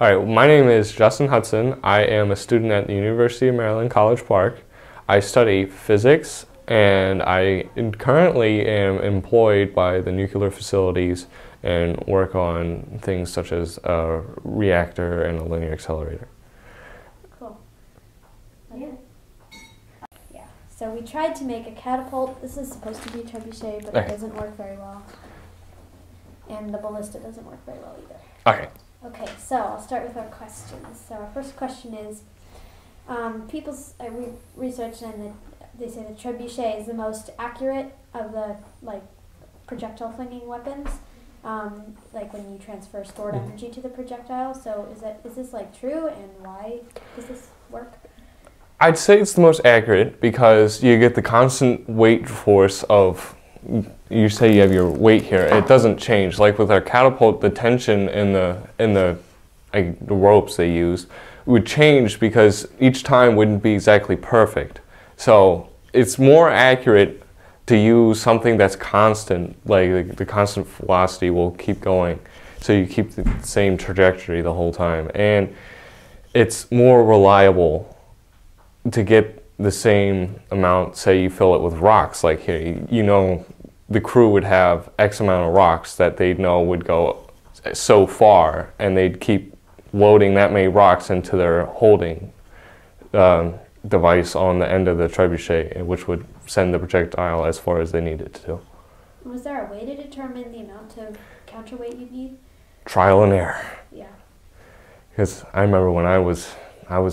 All right, my name is Justin Hudson. I am a student at the University of Maryland, College Park. I study physics, and I currently am employed by the nuclear facilities and work on things such as a reactor and a linear accelerator. Cool. Yeah. So we tried to make a catapult. This is supposed to be a trebuchet, but it doesn't work very well. And the ballista doesn't work very well either. Okay. Okay, so I'll start with our questions. So our first question is, we researched and they say the trebuchet is the most accurate of the projectile flinging weapons, like when you transfer stored energy to the projectile. So is this true, and why does this work? I'd say it's the most accurate because you get the constant weight force of, you say you have your weight here, it doesn't change. Like with our catapult, the tension in the ropes they use would change because each time wouldn't be exactly perfect. So it's more accurate to use something that's constant, like the constant velocity will keep going. So you keep the same trajectory the whole time. And it's more reliable to get the same amount. Say you fill it with rocks, like here, you know, the crew would have X amount of rocks that they'd know would go so far, and they'd keep loading that many rocks into their holding device on the end of the trebuchet, which would send the projectile as far as they needed to. Was there a way to determine the amount of counterweight you'd need? Trial and error. Yeah. Because I remember when I was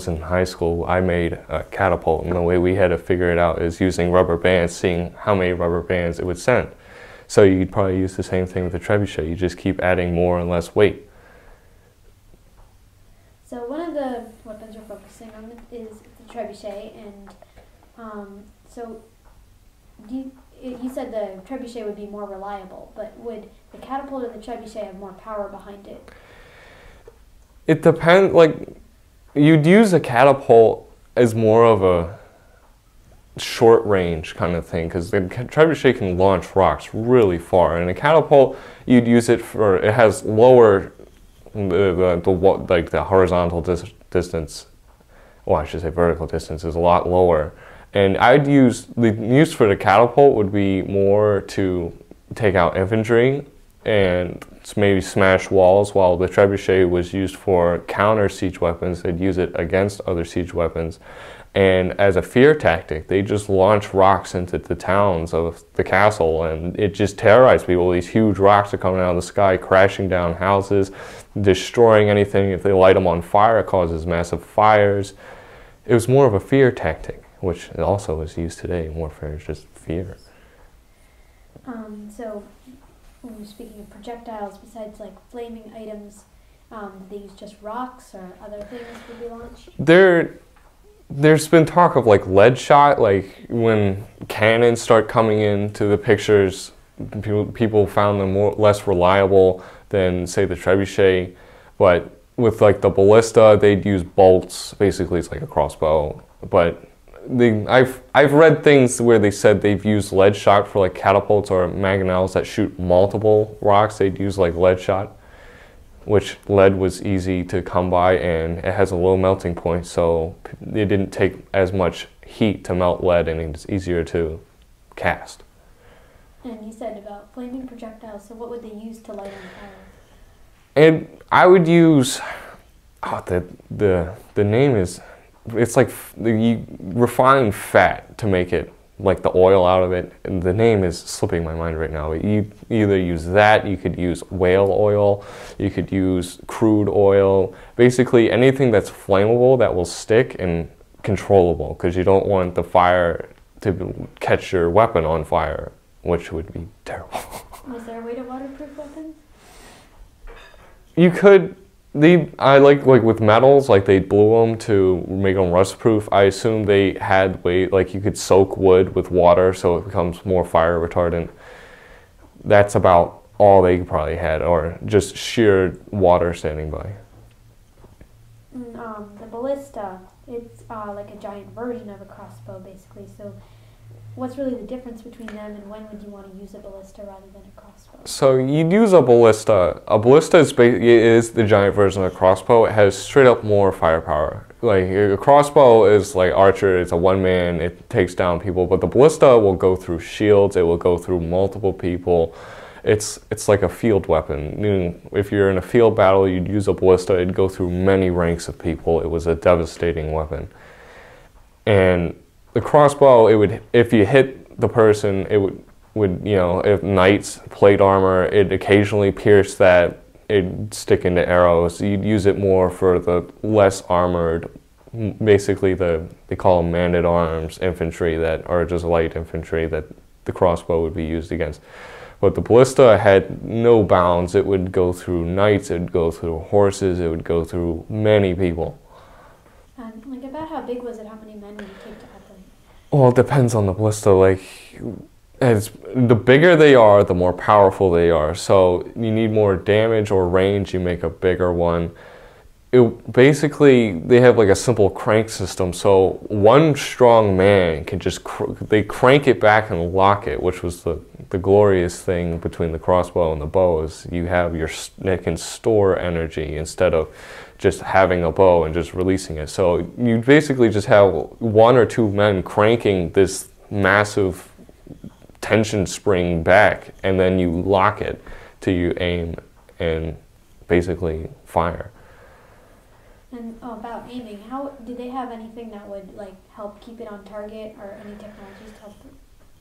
in high school, I made a catapult, and the way we had to figure it out is using rubber bands, seeing how many rubber bands it would send. So you'd probably use the same thing with the trebuchet. You just keep adding more and less weight. So one of the weapons we're focusing on is the trebuchet, and so you said the trebuchet would be more reliable, but would the catapult or the trebuchet have more power behind it? It depends. You'd use a catapult as more of a short range kind of thing, because the trebuchet can launch rocks really far, and a catapult you'd use it for, it has lower the horizontal distance, well, I should say vertical distance is a lot lower, and I'd use the use for the catapult would be more to take out infantry and maybe smash walls, while the trebuchet was used for counter siege weapons. They'd use it against other siege weapons. And as a fear tactic, they just launch rocks into the towns of the castle, and it just terrorized people. These huge rocks are coming out of the sky, crashing down houses, destroying anything. If they light them on fire, it causes massive fires. It was more of a fear tactic, which also is used today. Warfare is just fear. So when you're speaking of projectiles, besides flaming items, do they use just rocks or other things to be launched? There's been talk of lead shot, when cannons start coming into the pictures, people found them less reliable than, say, the trebuchet. But with the ballista, they'd use bolts. Basically, it's like a crossbow. But I've read things where they said they've used lead shot for catapults or mangonels that shoot multiple rocks. They'd use lead shot, which lead was easy to come by, and it has a low melting point, so it didn't take as much heat to melt lead, and it's easier to cast. And you said about flaming projectiles, so what would they use to light on fire? And I would use, the name is, it's you refine fat to make it the oil out of it, and the name is slipping my mind right now. You either use that, you could use whale oil, you could use crude oil, basically anything that's flammable that will stick and controllable, because you don't want the fire to catch your weapon on fire, which would be terrible. Was there a way to waterproof weapons? You could. I like with metals, they blew them to make them rust proof. I assume they had you could soak wood with water so it becomes more fire retardant. That's about all they probably had, or just sheer water standing by. The ballista, it's like a giant version of a crossbow, basically. So what's really the difference between them, and when would you want to use a ballista rather than a crossbow? So you'd use a ballista. A ballista is the giant version of a crossbow. It has straight up more firepower. Like a crossbow is like archer. It's a one man. It takes down people. But the ballista will go through shields. It will go through multiple people. It's like a field weapon. You know, if you're in a field battle, you'd use a ballista. It'd go through many ranks of people. It was a devastating weapon. And the crossbow, it would, if you hit the person, it would you know, if knights, plate armor, it'd occasionally pierce that, it'd stick into arrows. You'd use it more for the less armored, basically they call them man-at-arms infantry that are just light infantry that the crossbow would be used against. But the ballista had no bounds. It would go through knights, it would go through horses, it would go through many people. And like about how big was it? How many men would it take to operate? Well, it depends on the ballista. Like, the bigger they are, the more powerful they are. So you need more damage or range, you make a bigger one. Basically, they have like a simple crank system. So one strong man can just, they crank it back and lock it, which was the glorious thing between the crossbow and the bow is you have it can store energy instead of just having a bow and just releasing it. So you basically just have one or two men cranking this massive tension spring back, and then you lock it till you aim and basically fire. And about aiming, how do they have anything that would like help keep it on target, or any technologies to help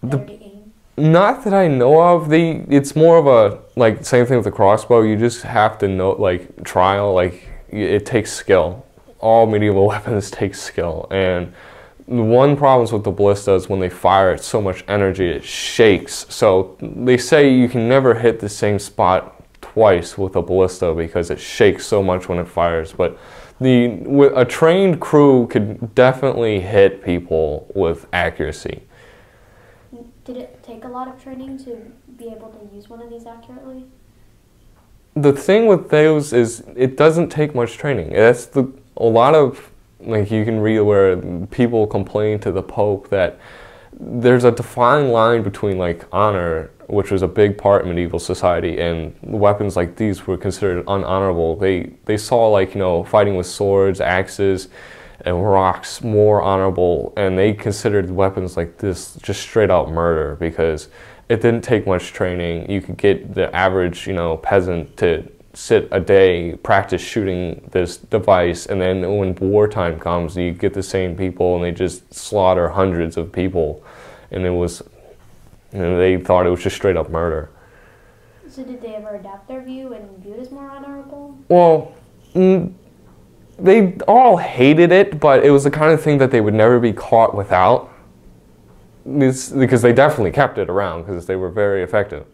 better to aim? Not that I know of. It's more of a, like, same thing with the crossbow. You just have to know, like, trial, like, it takes skill. All medieval weapons take skill. And one problem with the ballista is when they fire it, so much energy, it shakes. So they say you can never hit the same spot twice with a ballista because it shakes so much when it fires. But a trained crew could definitely hit people with accuracy. Did it take a lot of training to be able to use one of these accurately? The thing with those is it doesn't take much training. That's a lot of, like, you can read where people complain to the Pope that there's a defined line between, like, honor, which was a big part in medieval society, and weapons like these were considered unhonorable. They saw, like, you know, fighting with swords, axes, and rocks more honorable, and they considered weapons like this just straight out murder because it didn't take much training. You could get the average, you know, peasant to sit a day, practice shooting this device, and then when wartime comes, you get the same people and they just slaughter hundreds of people, and it was, you know, they thought it was just straight up murder. So did they ever adapt their view and view it as more honorable? Well, they all hated it, but it was the kind of thing that they would never be caught without. Because they definitely kept it around because they were very effective.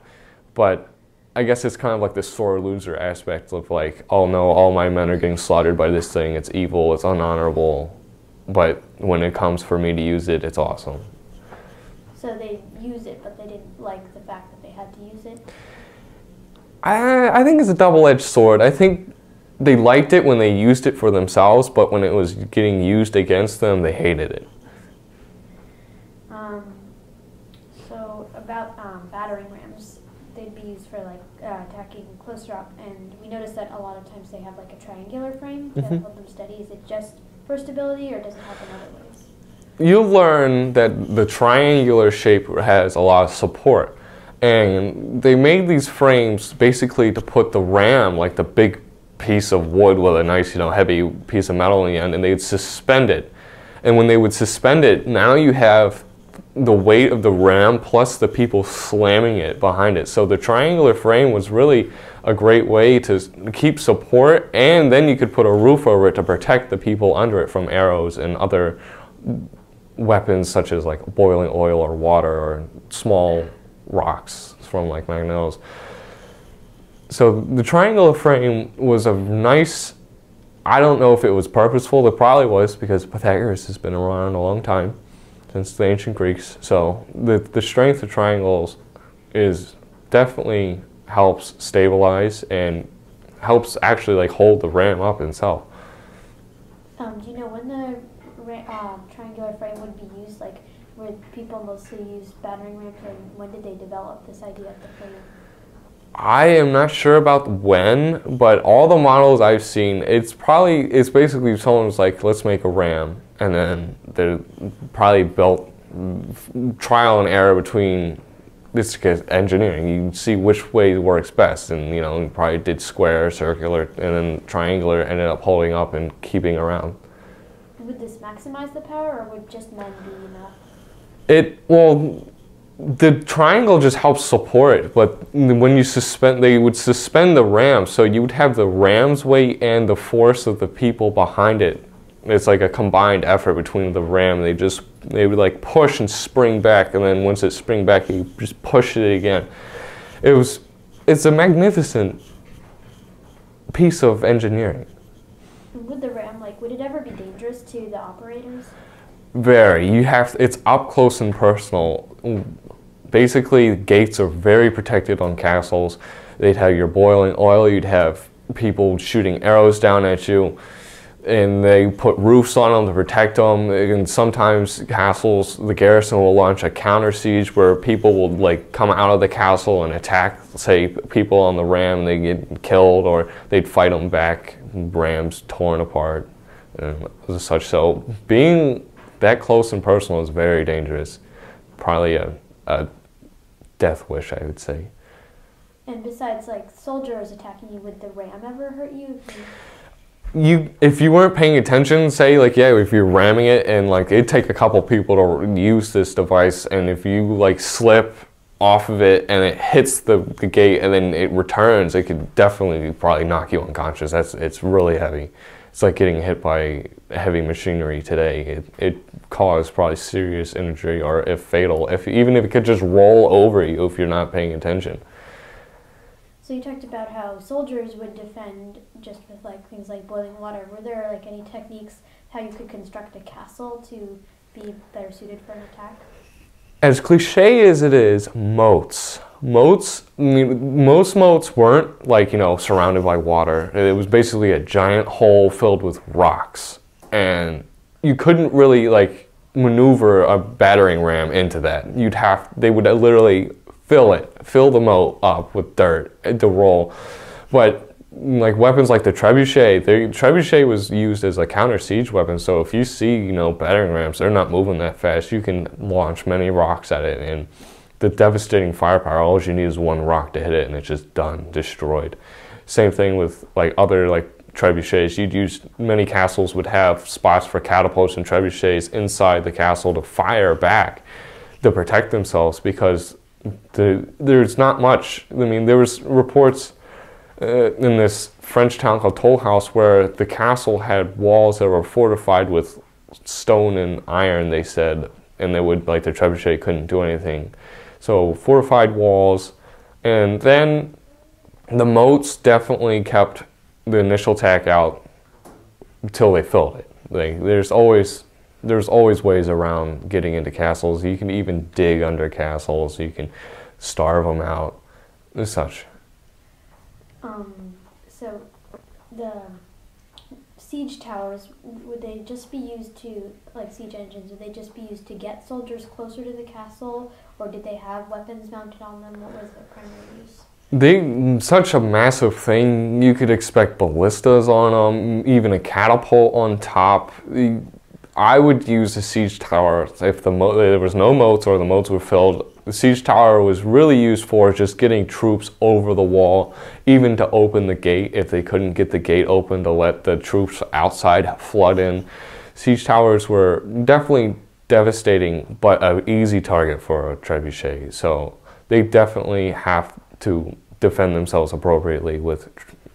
But I guess it's kind of like the sore loser aspect of, like, oh no, all my men are getting slaughtered by this thing, it's evil, it's unhonorable, but when it comes for me to use it, it's awesome. So they use it, but they didn't like the fact that they had to use it? I think it's a double-edged sword. I think they liked it when they used it for themselves, but when it was getting used against them, they hated it. So about battering rams, they'd be used for like attacking closer up, and we noticed that a lot of times they have like a triangular frame to help them steady. Is it just for stability, or does it help in other ways? You'll learn that the triangular shape has a lot of support, and they made these frames basically to put the ram, like the big piece of wood with a nice, you know, heavy piece of metal in the end, and they'd suspend it. And when they would suspend it, now you have the weight of the ram plus the people slamming it behind it. So the triangular frame was really a great way to keep support, and then you could put a roof over it to protect the people under it from arrows and other weapons such as like boiling oil or water or small rocks from like magnetos. So the triangular frame was a nice, I don't know if it was purposeful, it probably was because Pythagoras has been around a long time, since the ancient Greeks. So the strength of triangles is definitely helps stabilize and helps actually like hold the ram up itself. Do you know when the triangular frame would be used? Like, would people mostly use battering rams, and when did they develop this idea of the frame? I am not sure about when, but all the models I've seen, it's basically someone's like, let's make a ram, and then they're probably built trial and error between this engineering. You see which way works best, and you probably did square, circular, and then triangular ended up holding up and keeping around. Would this maximize the power, or would just men be enough? The triangle just helps support it, but when you they would suspend the ram, so you would have the ram's weight and the force of the people behind it. It's like a combined effort between the ram. They would like push and spring back, and then once it spring back, you just push it again. It's a magnificent piece of engineering. Would the ram, would it ever be dangerous to the operators? Very. It's up close and personal. Basically, gates are very protected on castles. They'd have your boiling oil, you'd have people shooting arrows down at you, and they put roofs on them to protect them. And sometimes castles, the garrison will launch a counter siege where people will come out of the castle and attack, say, people on the ram, they get killed, or they'd fight them back, rams torn apart and such. So being that close and personal is very dangerous. Probably a death wish, I would say. And besides, soldiers attacking you, would the ram ever hurt you? If you weren't paying attention, say, if you're ramming it and, it'd take a couple people to use this device, and if you, slip off of it and it hits the gate and then it returns, it could definitely probably knock you unconscious. It's really heavy. It's like getting hit by heavy machinery today. It caused probably serious injury, or if fatal, even if it could just roll over you if you're not paying attention. So you talked about how soldiers would defend just with things like boiling water. Were there any techniques how you could construct a castle to be better suited for an attack? As cliche as it is, moats. Most moats weren't surrounded by water. It was basically a giant hole filled with rocks, and you couldn't really maneuver a battering ram into that. They would literally fill the moat up with dirt to roll. But weapons like the trebuchet was used as a counter siege weapon. So if you see battering rams, they're not moving that fast. You can launch many rocks at it, and the devastating firepower. All you need is one rock to hit it, and it's just done, destroyed. Same thing with other trebuchets. Many castles would have spots for catapults and trebuchets inside the castle to fire back to protect themselves, because there's not much. There was reports in this French town called Toll House where the castle had walls that were fortified with stone and iron, they said, and they would the trebuchet couldn't do anything. So fortified walls, and then the moats definitely kept the initial attack out until they filled it. There's always ways around getting into castles. You can even dig under castles. You can starve them out, and such. So the siege towers, would they just be used to, siege engines, would they just be used to get soldiers closer to the castle, or did they have weapons mounted on them? What was their primary use? Such a massive thing, you could expect ballistas on them, even a catapult on top. I would use the siege tower if there was no moats or the moats were filled. The siege tower was really used for just getting troops over the wall, even to open the gate if they couldn't get the gate open, to let the troops outside flood in. Siege towers were definitely devastating, but an easy target for a trebuchet. So they definitely have to defend themselves appropriately with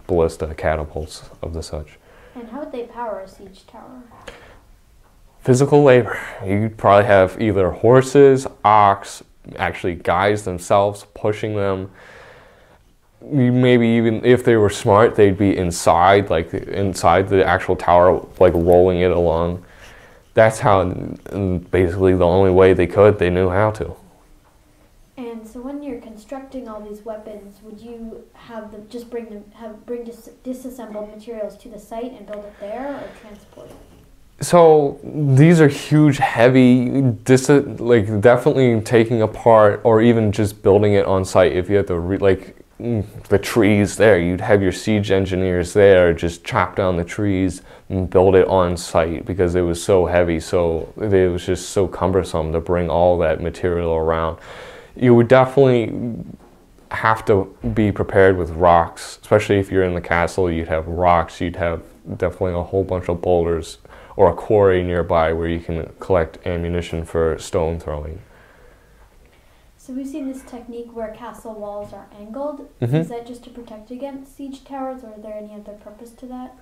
ballista catapults of the such. And how would they power a siege tower? Physical labor. You'd probably have either horses, ox, actually guys themselves pushing them. Maybe even if they were smart, they'd be inside the actual tower, rolling it along. That's how, basically the only way they knew how to. And so when you're constructing all these weapons, would you have them just bring disassembled materials to the site and build it there, or transport it? So these are huge, heavy, like definitely taking apart or even just building it on site. If you had to the trees there, you'd have your siege engineers there just chop down the trees and build it on site because it was so heavy. So it was just so cumbersome to bring all that material around. You would definitely have to be prepared with rocks, especially if you're in the castle. You'd have rocks, you'd have definitely a whole bunch of boulders or a quarry nearby where you can collect ammunition for stone throwing. So we've seen this technique where castle walls are angled. Mm-hmm. Is that just to protect against siege towers, or is there any other purpose to that?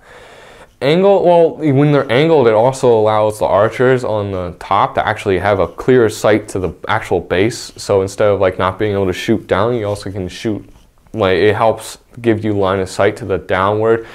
Well, when they're angled, it also allows the archers on the top to actually have a clearer sight to the actual base. So instead of like not being able to shoot down, you also can shoot, like it helps give you line of sight to the downward.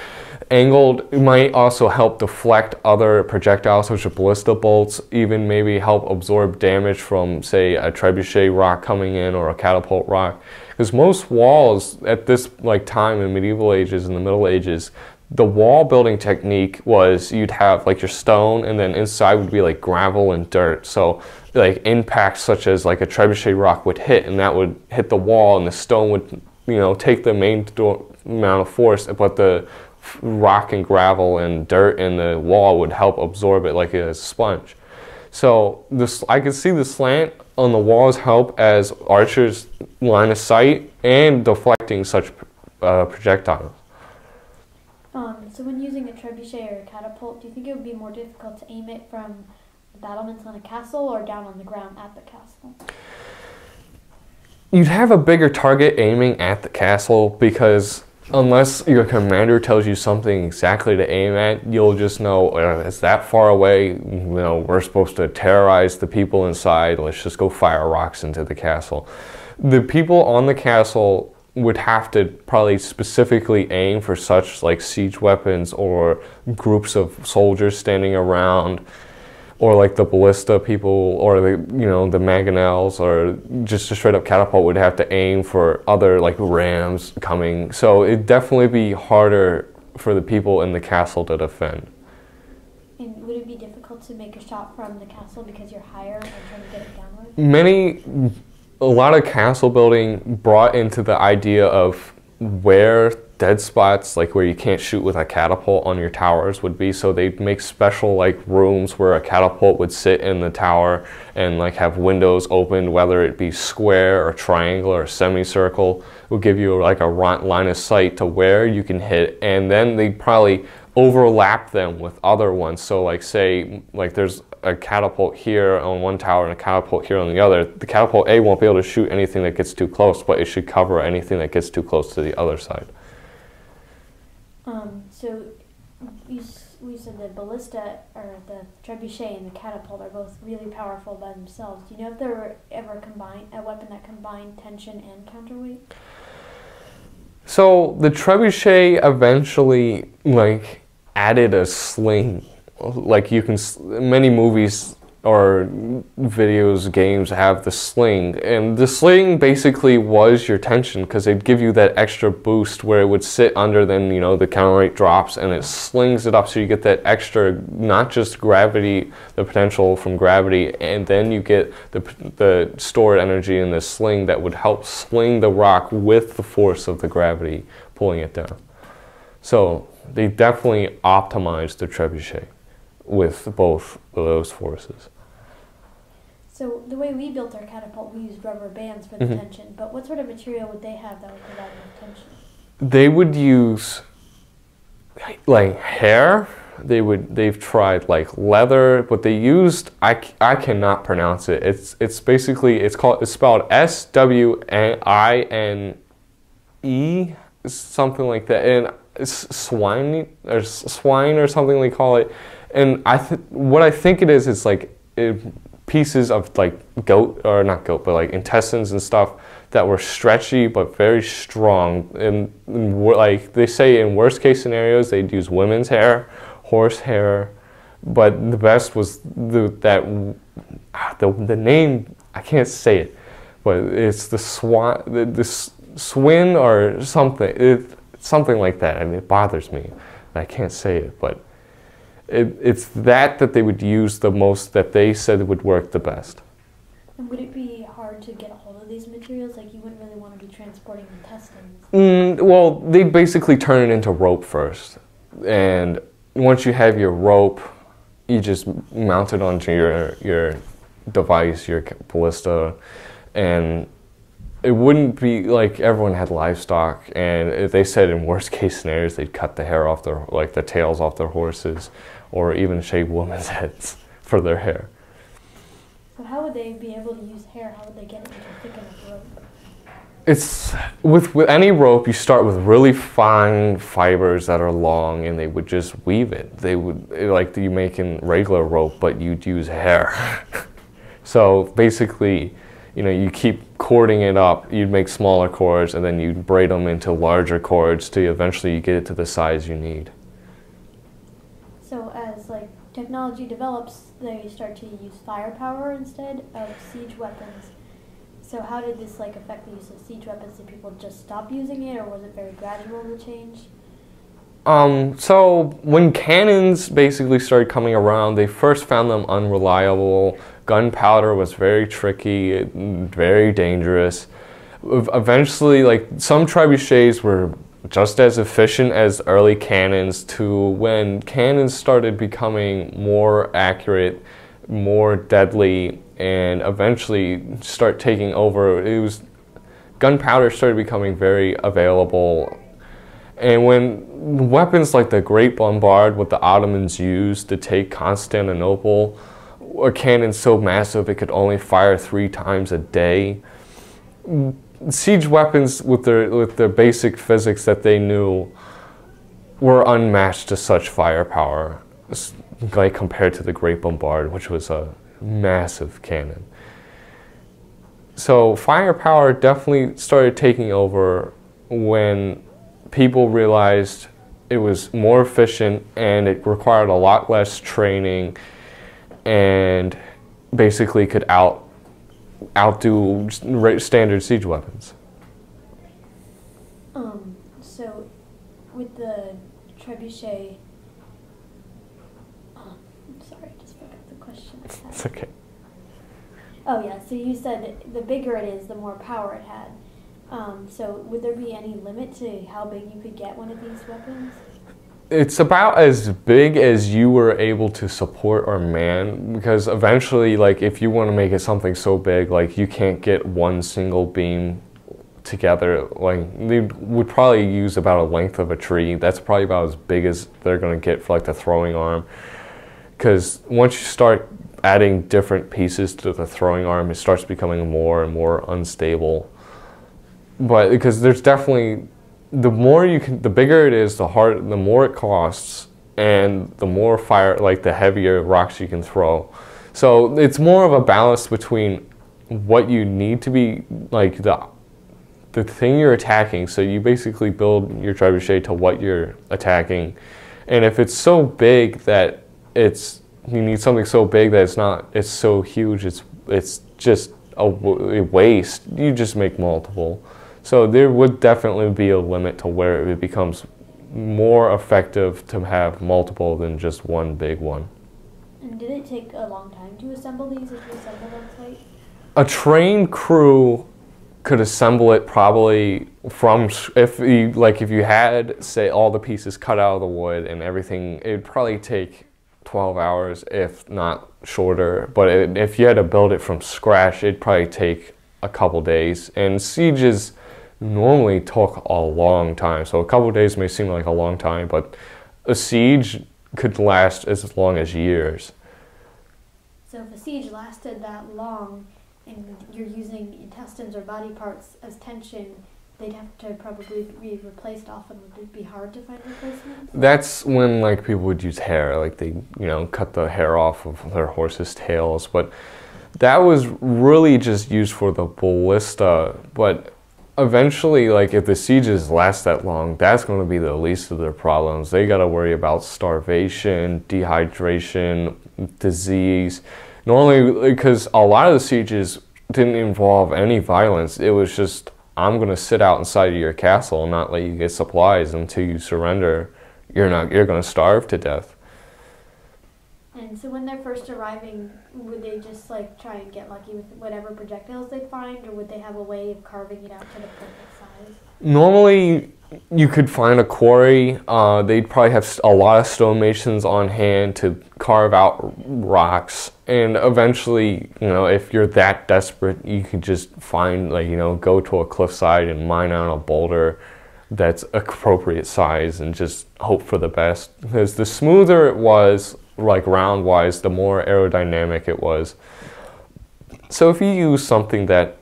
Angled might also help deflect other projectiles such as ballista bolts, even maybe help absorb damage from, say, a trebuchet rock coming in or a catapult rock. Because most walls at this time in medieval ages and the Middle Ages, the wall building technique was you'd have like your stone and then inside would be like gravel and dirt. So like impacts such as like a trebuchet rock would hit and that would hit the wall and the stone would, take the main amount of force, but the rock and gravel and dirt in the wall would help absorb it like a sponge. So I could see the slant on the walls help as archers line of sight and deflecting such projectiles. So when using a trebuchet or a catapult, do you think it would be more difficult to aim it from the battlements on a castle or down on the ground at the castle? You'd have a bigger target aiming at the castle because unless your commander tells you something exactly to aim at, you'll just know it's that far away. We're supposed to terrorize the people inside. Let's just go fire rocks into the castle. The people on the castle would have to probably specifically aim for such like siege weapons or groups of soldiers standing around, or like the ballista people or the the mangonels, or just a straight up catapult would have to aim for other like rams coming. So it'd definitely be harder for the people in the castle to defend. And would it be difficult to make a shot from the castle because you're higher and trying to get it downward? A lot of castle building brought into the idea of where dead spots, like where you can't shoot with a catapult on your towers, would be. So they'd make special like rooms where a catapult would sit in the tower and like have windows open, whether it be square or triangle or semicircle. It would give you like a line of sight to where you can hit, and then they'd probably overlap them with other ones. So like say like there's a catapult here on one tower and a catapult here on the other. The catapult A won't be able to shoot anything that gets too close, but it should cover anything that gets too close to the other side. So we said the ballista or the trebuchet and the catapult are both really powerful by themselves. Do you know if there were ever a weapon that combined tension and counterweight? So the trebuchet eventually like added a sling. Like many movies or videos, games have the sling, and the sling basically was your tension because it'd give you that extra boost where it would sit under, then the counterweight drops and it slings it up, so you get that extra, not just gravity, the potential from gravity, and then you get the stored energy in the sling that would help sling the rock with the force of the gravity pulling it down. So they definitely optimized the trebuchet with both of those forces. So the way we built our catapult, we used rubber bands for the tension, but what sort of material would they have that would provide enough tension? They would use like hair. They've tried like leather, but they used I cannot pronounce it. It's spelled SWINE, something like that, and it's swine or something they call it. And what I think it is like pieces of like goat, or not goat, but like intestines and stuff that were stretchy but very strong. And like they say, in worst case scenarios, they'd use women's hair, horse hair, but the best was the name, I can't say it, but it's the swin or something. Something like that. I mean, it bothers me. I can't say it, but it's that they would use the most, that they said would work the best. And would it be hard to get a hold of these materials? Like, you wouldn't really want to be transporting intestines. Well, they'd basically turn it into rope first. And once you have your rope, you just mount it onto your device, your ballista, and it wouldn't be like everyone had livestock, and they said in worst case scenarios they'd cut the hair off their, like the tails off their horses, or even shave women's heads for their hair. So how would they be able to use hair? How would they get it into thick enough rope? It's with any rope, you start with really fine fibers that are long, and they would just weave it. They would, like you make in regular rope, but you'd use hair. So basically, you know, you keep cording it up, you'd make smaller cords, and then you'd braid them into larger cords till eventually you get it to the size you need. So as like technology develops, they start to use firepower instead of siege weapons. So how did this like affect the use of siege weapons? Did people just stop using it, or was it very gradual, the change? So when cannons basically started coming around, they first found them unreliable. Gunpowder was very tricky, very dangerous. Eventually, like, some trebuchets were just as efficient as early cannons, to when cannons started becoming more accurate, more deadly, and eventually start taking over. Gunpowder started becoming very available. And when weapons like the Great Bombard, what the Ottomans used to take Constantinople, a cannon so massive it could only fire 3 times a day. Siege weapons with their basic physics that they knew were unmatched to such firepower, like compared to the Great Bombard, which was a massive cannon. So firepower definitely started taking over when people realized it was more efficient and it required a lot less training, and basically could outdo standard siege weapons. So with the trebuchet, I'm sorry, I just forgot the question. It's okay. Oh yeah, so you said the bigger it is, the more power it had. So would there be any limit to how big you could get one of these weapons? It's about as big as you were able to support or man, because eventually, like, if you want to make it something so big, like, you can't get one single beam together. Like, they would probably use about a length of a tree. That's probably about as big as they're going to get for, like, the throwing arm. Because once you start adding different pieces to the throwing arm, it starts becoming more and more unstable. But because there's definitely, the bigger it is, the more it costs, and the more the heavier rocks you can throw. So it's more of a balance between what you need to be, like, the thing you're attacking. So you basically build your trebuchet to what you're attacking. And if it's so big that you need something so big that it's so huge, it's just a waste, you just make multiple. So there would definitely be a limit to where it becomes more effective to have multiple than just one big one. And did it take a long time to assemble these if you assembled on site? A trained crew could assemble it probably if you had, say, all the pieces cut out of the wood and everything, it'd probably take 12 hours, if not shorter. But if you had to build it from scratch, it'd probably take a couple days. And sieges normally took a long time. So a couple of days may seem like a long time, but a siege could last as long as years. So if a siege lasted that long and you're using intestines or body parts as tension, they'd have to probably be replaced often. Would it be hard to find replacements? That's when, like, people would use hair, like they, cut the hair off of their horses' tails. But that was really just used for the ballista. But eventually, like, if the sieges last that long, that's going to be the least of their problems. They got to worry about starvation, dehydration, disease. Normally, because a lot of the sieges didn't involve any violence. It was just, I'm going to sit out inside of your castle and not let you get supplies until you surrender. You're going to starve to death. And so when they're first arriving, would they just like try and get lucky with whatever projectiles they find, or would they have a way of carving it out to the perfect size? Normally, you could find a quarry. They'd probably have a lot of stonemasons on hand to carve out rocks. And eventually, if you're that desperate, you could just find, go to a cliffside and mine out a boulder that's appropriate size and just hope for the best. Because the smoother it was, like round-wise, the more aerodynamic it was. So if you use something that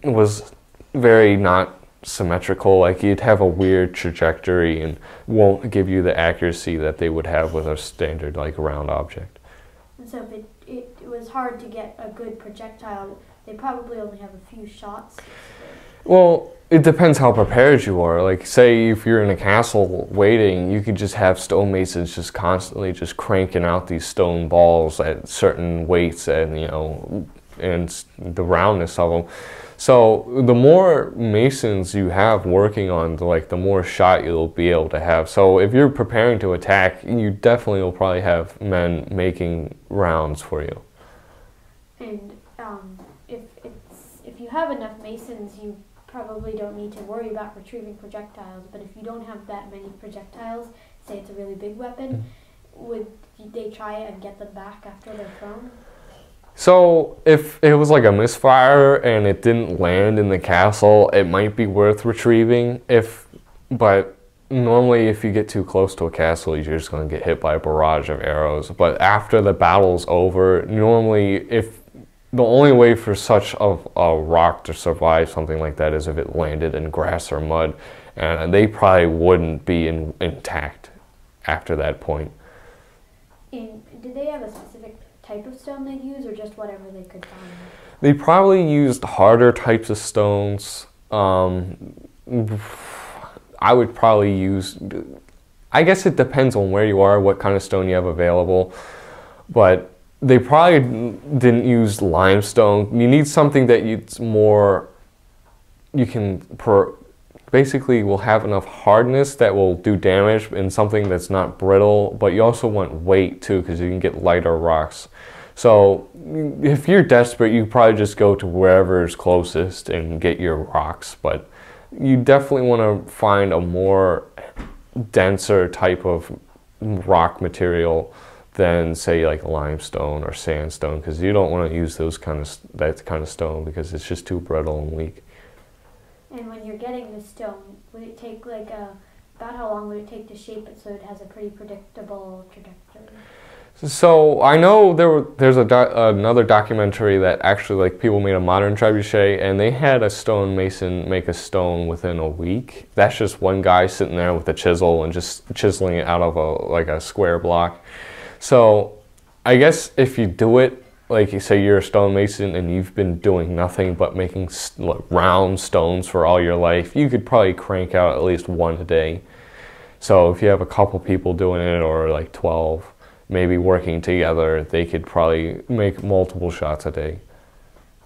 was very not symmetrical, like you'd have a weird trajectory and won't give you the accuracy that they would have with a standard like round object. And so if it was hard to get a good projectile, they probably only have a few shots. Well, it depends how prepared you are. Like, say if you're in a castle waiting, you could just have stonemasons just constantly just cranking out these stone balls at certain weights and, and the roundness of them. So the more masons you have working on, the more shot you'll be able to have. So if you're preparing to attack, you definitely will probably have men making rounds for you. And if you have enough masons, you probably don't need to worry about retrieving projectiles. But if you don't have that many projectiles, say it's a really big weapon, would they try and get them back after they're thrown? So if it was like a misfire and it didn't land in the castle, it might be worth retrieving. But normally if you get too close to a castle, you're just going to get hit by a barrage of arrows. But after the battle's over, normally if the only way for such a rock to survive something like that is if it landed in grass or mud, and they probably wouldn't be intact after that point. And did they have a specific type of stone they'd use, or just whatever they could find? They probably used harder types of stones. I would probably use, I guess it depends on where you are, what kind of stone you have available, but they probably didn't use limestone. You need something that basically will have enough hardness that will do damage, and something that's not brittle, but you also want weight too, because you can get lighter rocks. So if you're desperate, you probably just go to wherever is closest and get your rocks, but you definitely want to find a more denser type of rock material than say like limestone or sandstone, because you don't want to use that kind of stone because it's just too brittle and weak. And when you're getting the stone, would it take about how long would it take to shape it so it has a pretty predictable trajectory? So I know there's another documentary that actually people made a modern trebuchet, and they had a stonemason make a stone within a week. That's just one guy sitting there with a chisel and just chiseling it out of a square block. So I guess if you do it, like you say you're a stonemason and you've been doing nothing but making round stones for all your life, you could probably crank out at least one a day. So if you have a couple people doing it, or like 12, maybe working together, they could probably make multiple shots a day.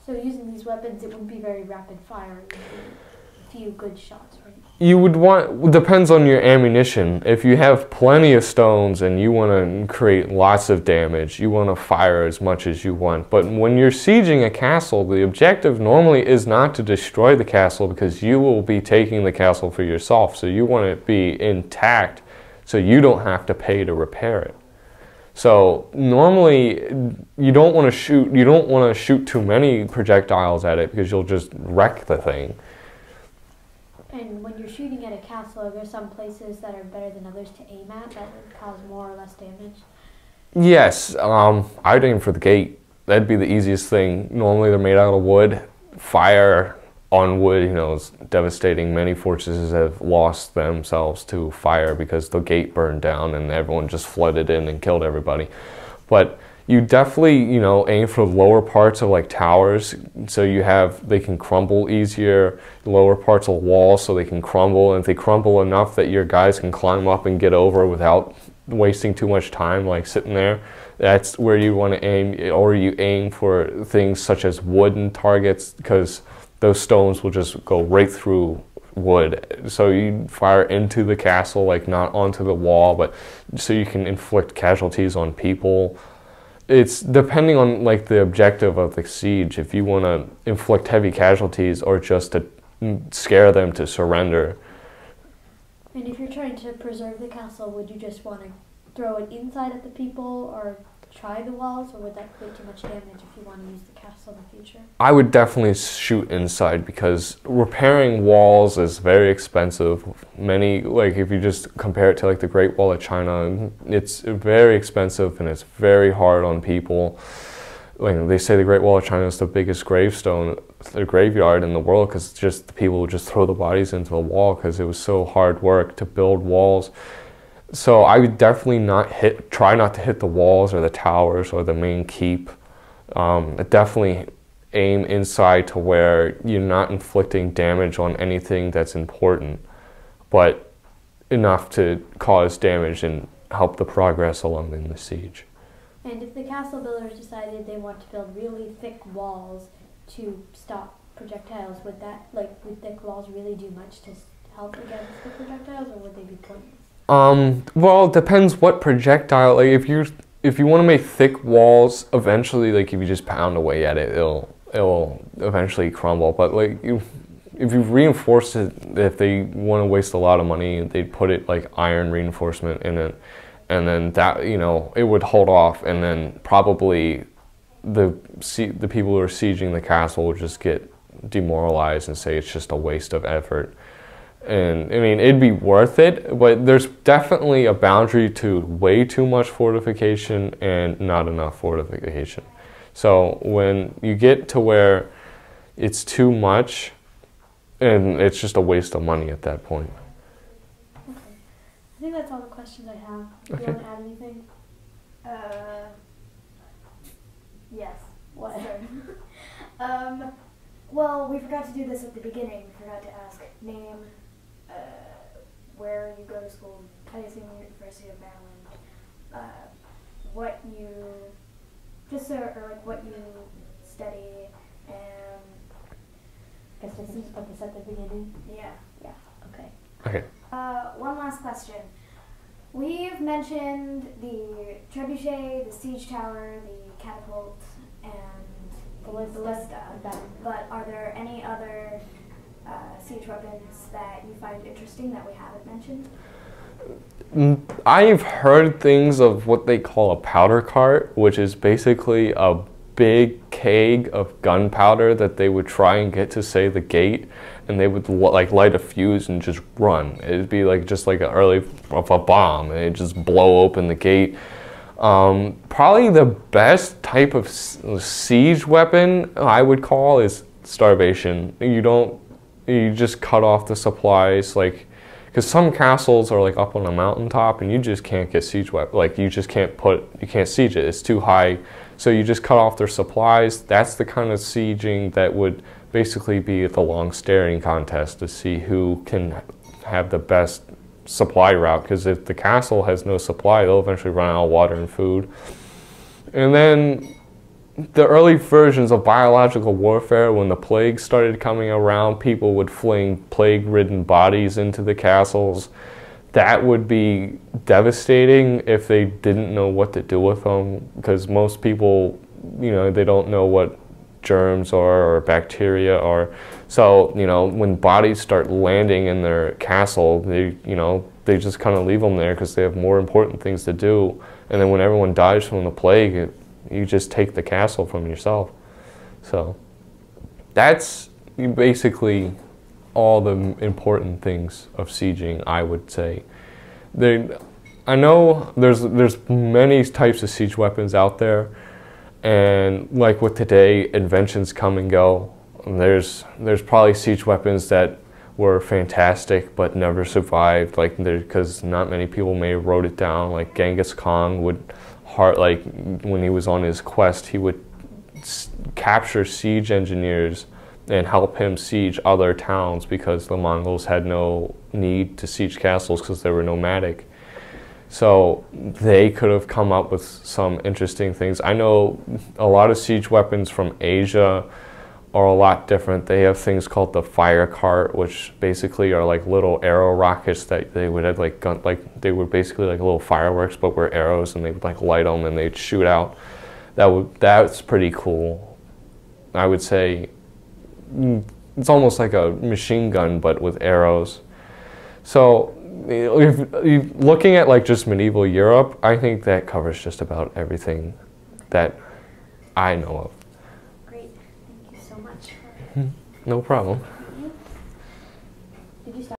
So using these weapons, it wouldn't be very rapid fire. It would be a few good shots, right? You would want, depends on your ammunition. If you have plenty of stones and you want to create lots of damage, you want to fire as much as you want. But when you're sieging a castle, the objective normally is not to destroy the castle, because you will be taking the castle for yourself. So you want it to be intact so you don't have to pay to repair it. So normally you don't want to shoot too many projectiles at it, because you'll just wreck the thing. And when you're shooting at a castle, are there some places that are better than others to aim at that would cause more or less damage? Yes, I'd aim for the gate. That'd be the easiest thing. Normally they're made out of wood. Fire on wood, is devastating. Many fortresses have lost themselves to fire because the gate burned down and everyone just flooded in and killed everybody. But you definitely, aim for lower parts of towers, so they can crumble easier. Lower parts of walls so they can crumble, and if they crumble enough that your guys can climb up and get over without wasting too much time sitting there, that's where you want to aim. Or you aim for things such as wooden targets, because those stones will just go right through wood. So you fire into the castle, not onto the wall, but so you can inflict casualties on people. it's depending on like the objective of the siege. If you want to inflict heavy casualties or just to scare them to surrender. And if you're trying to preserve the castle, would you just want to throw it inside at the people or try the walls, or would that create too much damage if you want to use the castle in the future? I would definitely shoot inside because repairing walls is very expensive. Many, like if you just compare it to like the Great Wall of China, it's very expensive and it's very hard on people. Like they say the Great Wall of China is the biggest graveyard in the world because just the people would just throw the bodies into the wall because it was so hard work to build walls. So I would definitely try not to hit the walls or the towers or the main keep. Definitely aim inside to where you're not inflicting damage on anything that's important, but enough to cause damage and help the progress along in the siege. And if the castle builders decided they want to build really thick walls to stop projectiles, would thick walls really do much to help against the projectiles, or would they be pointless? Well, it depends what projectile. Like if you want to make thick walls, eventually, like if you just pound away at it, it'll eventually crumble. But like if you reinforce it, if they want to waste a lot of money, they'd put it like iron reinforcement in it, and then that it would hold off, and then probably the people who are sieging the castle would just get demoralized and say it's just a waste of effort. And I mean, it'd be worth it, but there's definitely a boundary to way too much fortification and not enough fortification. So when you get to where it's too much, and it's just a waste of money at that point. Okay. I think that's all the questions I have. Do you want to add anything? Yes. What? Well, we forgot to do this at the beginning. We forgot to ask name, where you go to school, Tennessee University of Maryland, what you, what you study, and I guess we can just put this at the beginning. yeah. Yeah. Okay. Okay. One last question. We've mentioned the trebuchet, the siege tower, the catapult, and the ballista. But are there any other siege weapons that you find interesting that we haven't mentioned? I've heard things of what they call a powder cart, which is basically a big keg of gunpowder that they would try and get to, say, the gate, and they would like light a fuse and just run. It'd be like just like a bomb, and it'd just blow open the gate. Probably the best type of siege weapon I would call is starvation. You just cut off the supplies, like, because some castles are like up on a mountaintop and you just can't get siege weapons, like you can't siege it, it's too high. So you just cut off their supplies. That's the kind of sieging that would basically be the long staring contest to see who can have the best supply route, because if the castle has no supply, they'll eventually run out of water and food. And then the early versions of biological warfare, when the plague started coming around, people would fling plague-ridden bodies into the castles. That would be devastating if they didn't know what to do with them, because most people, they don't know what germs are or bacteria are. So, when bodies start landing in their castle, they just kind of leave them there because they have more important things to do. And then when everyone dies from the plague, you just take the castle from yourself. So that's basically all the important things of sieging, I would say. I know there's many types of siege weapons out there, and like with today, inventions come and go. There's probably siege weapons that were fantastic but never survived, like because not many people may have wrote it down. Like Genghis Khan would when he was on his quest, he would capture siege engineers and help him siege other towns because the Mongols had no need to siege castles because they were nomadic. So they could have come up with some interesting things. I know a lot of siege weapons from Asia are a lot different. They have things called the fire cart, which basically are like little arrow rockets that they would have they were basically like little fireworks, but were arrows, and they would like light them and they'd shoot out. that's pretty cool. I would say it's almost like a machine gun, but with arrows. So if looking at like just medieval Europe, I think that covers just about everything that I know of. Great. Thank you so much. No problem.